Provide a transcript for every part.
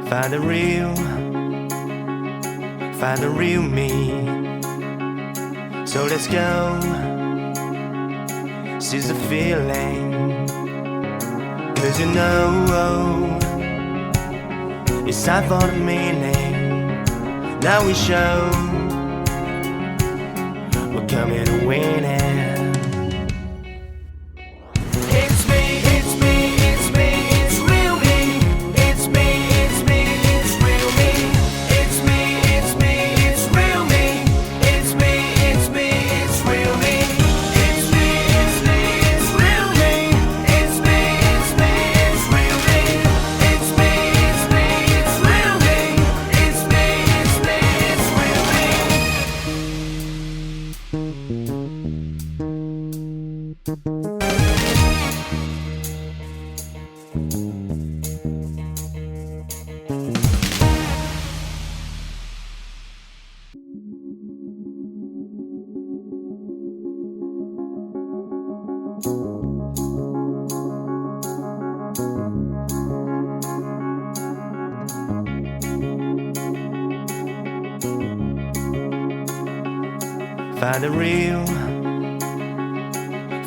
Find the real me. So let's go, seize the feeling. 'Cause you know it's time for the meaning. Now we show we're coming to win it.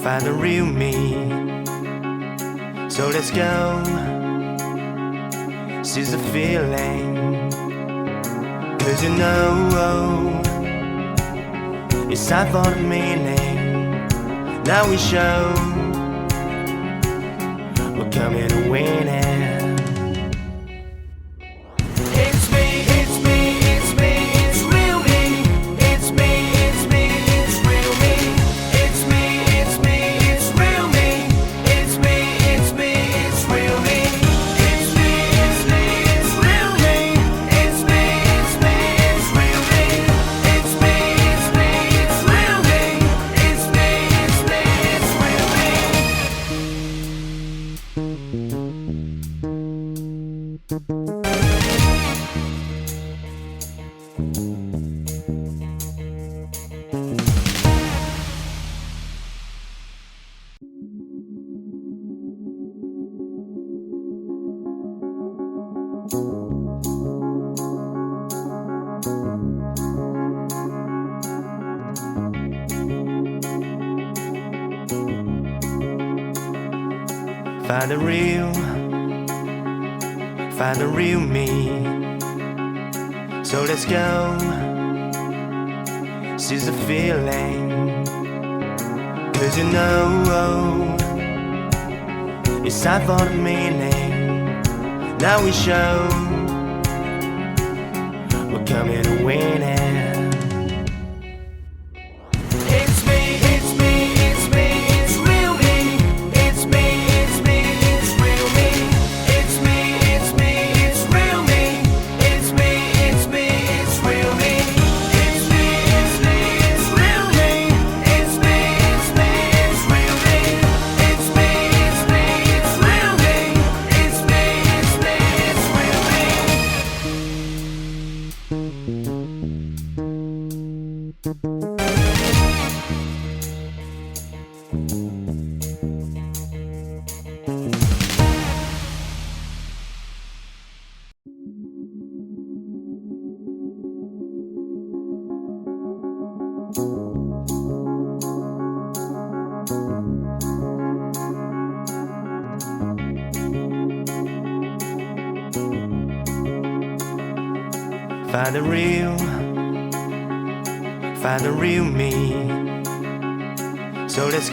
Find the real me. So let's go, seize the feeling. 'Cause you know it's time for the meaning. Now we show we're coming to win it. Find the real me. So let's go, seize the feeling. 'Cause you know it's time for the meaning. Now we show we're coming to win it. Find the real me. So let's